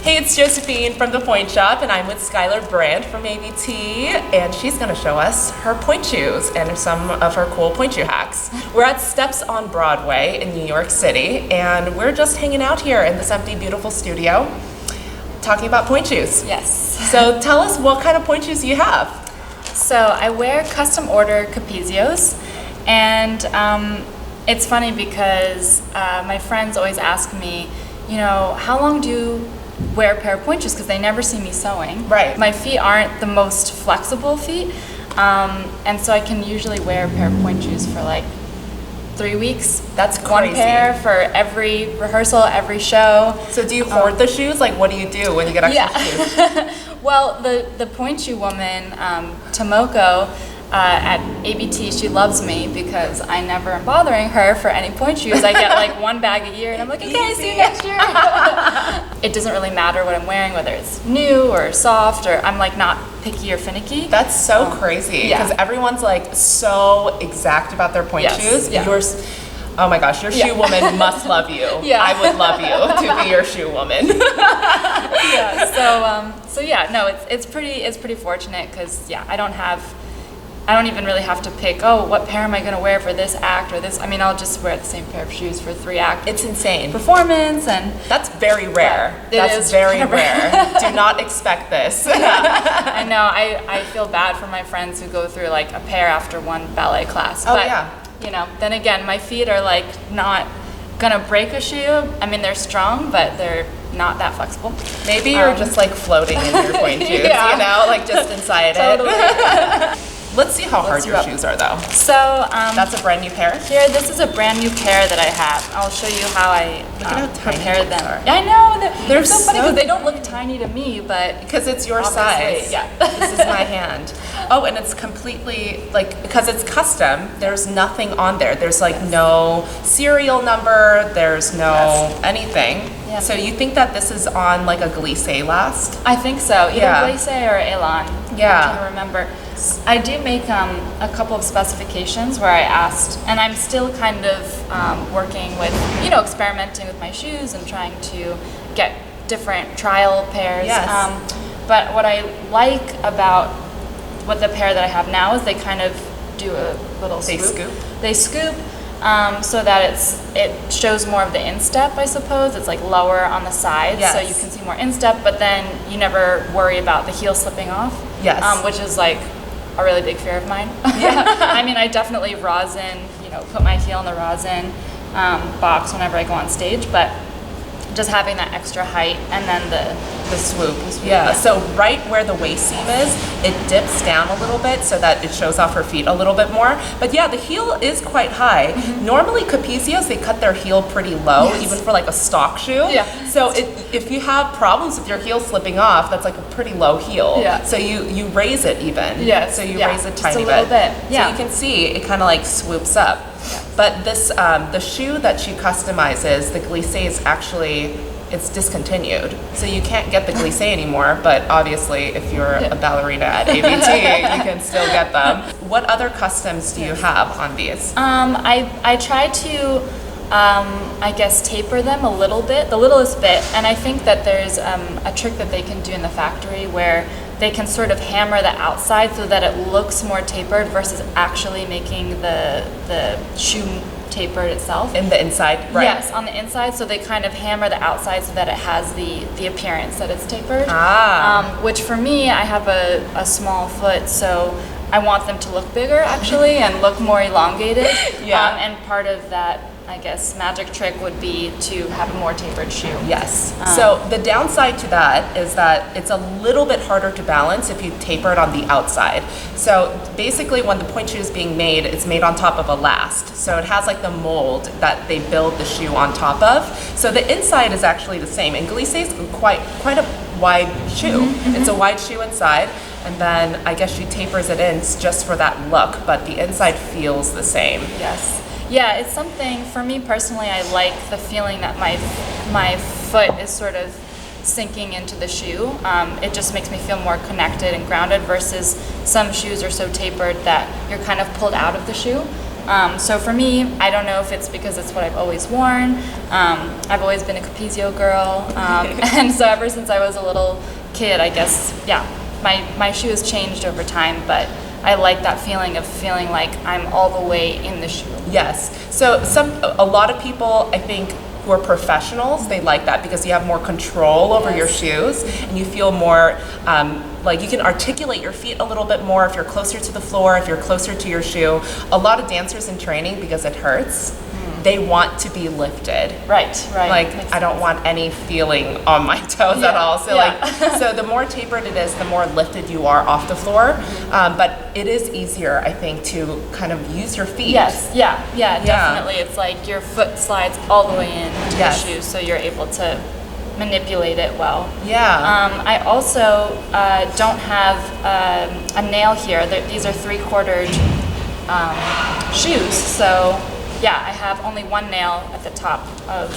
Hey, it's Josephine from the Pointe shop, and I'm with Skylar Brandt from ABT, and she's going to show us her pointe shoes and some of her cool pointe shoe hacks. We're at Steps on Broadway in New York City, and we're just hanging out here in this empty, beautiful studio talking about pointe shoes. Yes. So tell us, what kind of pointe shoes you have? So I wear custom order Capezios, and it's funny because my friends always ask me, you know, how long do you wear a pair of pointe shoes, because they never see me sewing. Right. My feet aren't the most flexible feet, and so I can usually wear a pair of pointe shoes for like 3 weeks. That's crazy. One pair for every rehearsal, every show. So do you hoard the shoes? Like, what do you do when you get extra shoes? Well, the pointe shoe woman, Tomoko, at ABT, she loves me because I never am bothering her for any pointe shoes. I get like one bag a year, and I'm like, okay, see you next year. It doesn't really matter what I'm wearing, whether it's new or soft, or I'm like not picky or finicky. That's so crazy, because everyone's like so exact about their pointe shoes. Yeah. Yours, oh my gosh, your shoe woman must love you. Yeah. I would love you to be your shoe woman. So yeah, no, it's pretty fortunate, because I don't even really have to pick, oh, what pair am I going to wear for this act or this. I mean, I'll just wear the same pair of shoes for 3 acts. It's insane. Performance, and that's very rare. Yeah, that's very rare. Do not expect this. Yeah, I know. I feel bad for my friends who go through like a pair after one ballet class. Oh, but, yeah. You know, then again, my feet are like not gonna break a shoe. I mean, they're strong, but they're not that flexible. Maybe you're just like floating in your pointe shoes, you know, like just inside it. Let's see how hard your shoes are, though. So that's a brand new pair. Here, this is a brand new pair that I have. I'll show you how I prepared them. Are. I know they're so funny, because so they don't look tiny to me, but because it's your size. Yeah, this is my hand. Oh, and it's completely like, because it's custom. There's nothing on there. There's like no serial number. There's no anything. Yeah. So you think that this is on like a glissé last? I think so. Either glissé or elan. Yeah. I can't remember. I do make a couple of specifications where I asked, and I'm still kind of working with, you know, experimenting with my shoes and trying to get different trial pairs. Yes. But what I like about what the pair that I have now is they kind of do a little swoop. They scoop so that it shows more of the instep, I suppose. It's like lower on the sides, so you can see more instep, but then you never worry about the heel slipping off. Yes. Which is like a really big fear of mine. Yeah. I mean, I definitely rosin, you know, put my heel in the rosin box whenever I go on stage, but just having that extra height and then the swoop. Yeah, so right where the waist seam is, it dips down a little bit so that it shows off her feet a little bit more. But yeah, the heel is quite high. Mm-hmm. Normally Capezios, they cut their heel pretty low, even for like a stock shoe. Yeah. So if you have problems with your heel slipping off, that's like a pretty low heel. Yeah. So you raise it even. Yeah. So you raise it tiny bit. Just a little bit. Yeah. So you can see it kind of like swoops up. But this, the shoe that she customizes, the glissé is actually, it's discontinued. So you can't get the glissé anymore, but obviously if you're a ballerina at ABT, you can still get them. What other customs do you have on these? I try to, I guess, taper them a little bit, the littlest bit, and I think that there's a trick that they can do in the factory where they can sort of hammer the outside so that it looks more tapered versus actually making the shoe tapered itself. In the inside, right? Yes, on the inside. So they kind of hammer the outside so that it has the appearance that it's tapered. Which for me, I have a small foot, so I want them to look bigger actually and look more elongated. And part of that, I guess, magic trick would be to have a more tapered shoe. Yes. So the downside to that is that it's a little bit harder to balance if you taper it on the outside. So basically when the pointe shoe is being made, it's made on top of a last. So it has like the mold that they build the shoe on top of. So the inside is actually the same. And glissé is quite a wide shoe. Mm-hmm. It's a wide shoe inside. And then I guess she tapers it in just for that look, but the inside feels the same. Yes. Yeah, it's something, for me personally, I like the feeling that my foot is sort of sinking into the shoe. It just makes me feel more connected and grounded versus some shoes are so tapered that you're kind of pulled out of the shoe. So for me, I don't know if it's because it's what I've always worn. I've always been a Capezio girl. And so ever since I was a little kid, I guess, yeah, my shoe has changed over time, but I like that feeling of feeling like I'm all the way in the shoe. Yes. So a lot of people, I think, who are professionals, they like that because you have more control over your shoes and you feel more like you can articulate your feet a little bit more if you're closer to the floor, if you're closer to your shoe. A lot of dancers in training, because it hurts, they want to be lifted. Right. Like I don't want any feeling on my toes at all. So so the more tapered it is, the more lifted you are off the floor. But it is easier, I think, to kind of use your feet. Yes, definitely. It's like your foot slides all the way into the shoe, so you're able to manipulate it well. Yeah. I also don't have a nail here. These are 3/4 shoes, so yeah, I have only one nail at the top of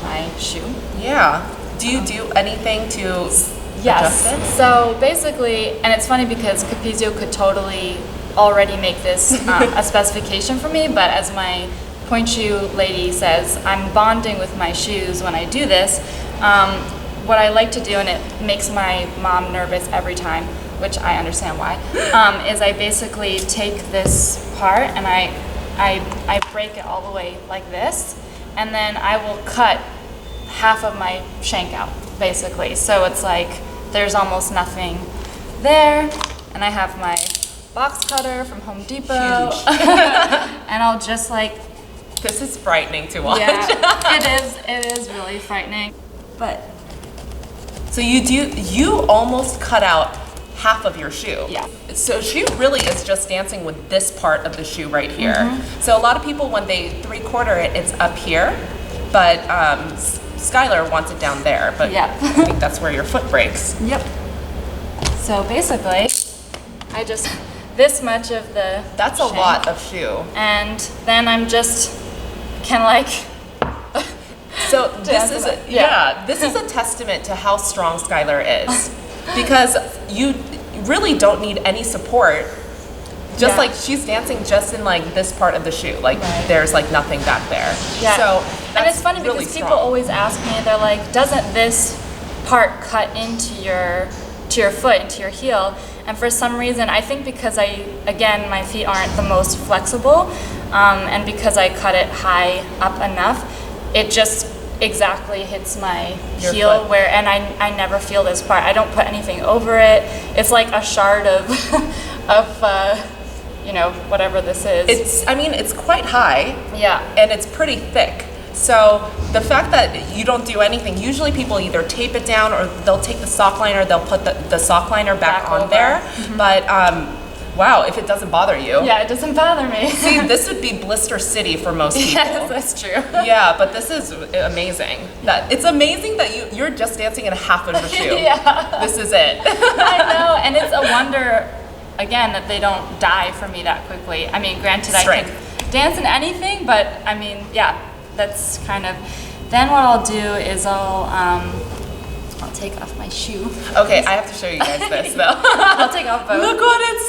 my shoe. Yeah. Do you do anything to adjust it? So basically, and it's funny because Capezio could totally already make this a specification for me, but as my point shoe lady says, I'm bonding with my shoes when I do this. What I like to do, and it makes my mom nervous every time, which I understand why, is I basically take this part and I break it all the way like this, and then I will cut half of my shank out, basically. So it's like there's almost nothing there, and I have my box cutter from Home Depot, and I'll just like... This is frightening to watch. Yeah, it is really frightening. But... So you almost cut out half of your shoe. Yeah. So she really is just dancing with this part of the shoe right here. So a lot of people, when they 3/4 it, it's up here, but Skylar wants it down there, but I think that's where your foot breaks. Yep. So basically, I just, this much of the That's a shank, lot of shoe. and then I'm just, can like... So this is this is a testament to how strong Skylar is, because you really don't need any support. Just like she's dancing just in like this part of the shoe, like there's like nothing back there. Yeah. So and it's funny really because people strong. always ask me, they're like, doesn't this part cut into your foot, into your heel? And for some reason, I think because my feet aren't the most flexible, and because I cut it high up enough, it just exactly hits my heel foot. and I never feel this part. I don't put anything over it. It's like a shard of whatever this is. It's quite high. Yeah. And it's pretty thick. So the fact that you don't do anything, usually people either tape it down or they'll take the sock liner, they'll put the sock liner back on over. there. But wow, if it doesn't bother you. Yeah, it doesn't bother me. See, this would be blister city for most people. Yes, that's true. Yeah, but this is amazing. It's amazing that you're just dancing in half of your shoe. Yeah. This is it. I know, and it's a wonder, again, that they don't die for me that quickly. I mean, granted, Strength. I can dance in anything, but I mean, yeah, that's kind of... Then what I'll do is I'll take off my shoe. Okay, I have to show you guys this though. I'll take off both. Look what it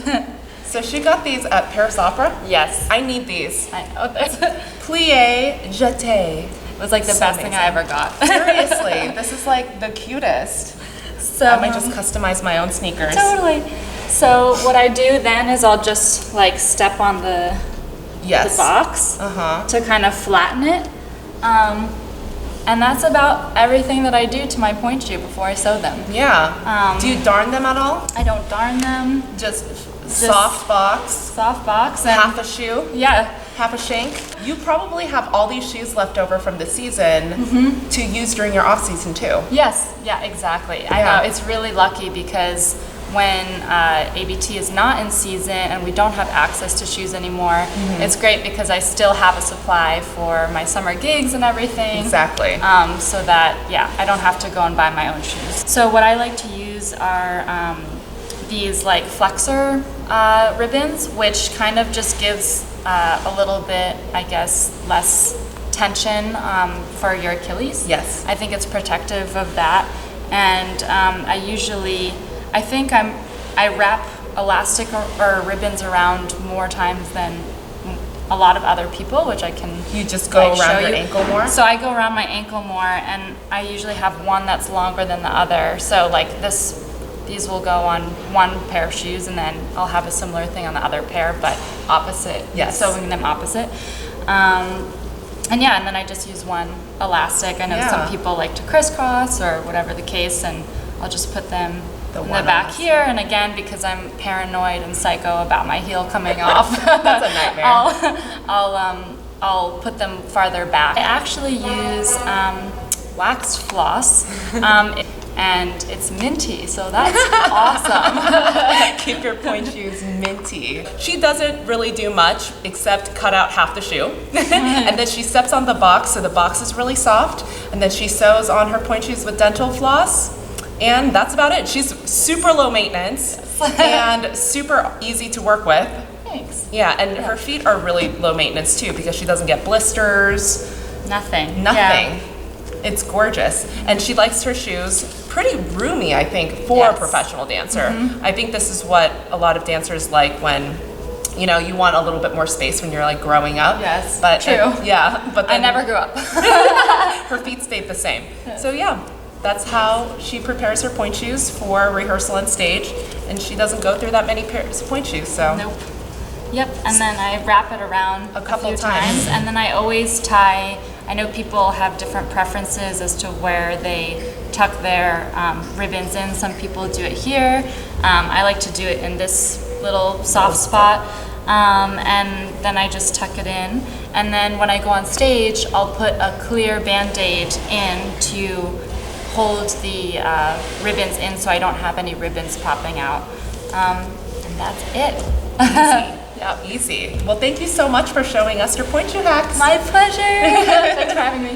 says! So she got these at Paris Opera. Yes. I need these. I know. Plié, jeté. It was like the best thing I ever got. Seriously, this is like the cutest. So I might just customize my own sneakers. Totally. So what I do then is I'll just like step on the box to kind of flatten it. And that's about everything that I do to my point shoe before I sew them. Yeah. Do you darn them at all? I don't darn them. Just soft box. Soft box. And half a shoe. Yeah. Half a shank. You probably have all these shoes left over from the season to use during your off season too. Yes. Yeah, exactly. I know. It's really lucky because when ABT is not in season and we don't have access to shoes anymore, it's great because I still have a supply for my summer gigs and everything. Exactly. So that, I don't have to go and buy my own shoes. So what I like to use are these like flexor ribbons, which kind of just gives a little bit, I guess, less tension for your Achilles. Yes. I think it's protective of that. And I think I wrap elastic or ribbons around more times than a lot of other people, which I can. You just go around your ankle more? So I go around my ankle more, and I usually have one that's longer than the other. So like these will go on one pair of shoes, and then I'll have a similar thing on the other pair, but opposite. Yes. Sewing them opposite. And yeah, and then I just use one elastic. I know some people like to crisscross or whatever the case, and I'll just put them in the back here. And again, because I'm paranoid and psycho about my heel coming off, that's a nightmare. I'll put them farther back. I actually use wax floss, and it's minty, so that's awesome. Keep your pointe shoes minty. She doesn't really do much except cut out half the shoe. And then she steps on the box, so the box is really soft. And then she sews on her pointe shoes with dental floss. And that's about it. She's super low maintenance and super easy to work with. Thanks. Yeah, and her feet are really low maintenance too because she doesn't get blisters. Nothing. Yeah. It's gorgeous. And she likes her shoes pretty roomy, I think, for a professional dancer. I think this is what a lot of dancers like when, you know, you want a little bit more space when you're like growing up. Yes, but true. But then I never grew up. her feet stayed the same. So yeah, that's how she prepares her pointe shoes for rehearsal and stage. And she doesn't go through that many pairs of pointe shoes, so. Nope. Yep, and then I wrap it around a couple few times. And then I always tie. I know people have different preferences as to where they tuck their ribbons in. Some people do it here. I like to do it in this little soft spot. And then I just tuck it in. And then when I go on stage, I'll put a clear Band-Aid in to hold the ribbons in so I don't have any ribbons popping out. And that's it. Easy. Yeah, easy. Well, thank you so much for showing us your pointe shoe hacks. My pleasure. Thanks for having me.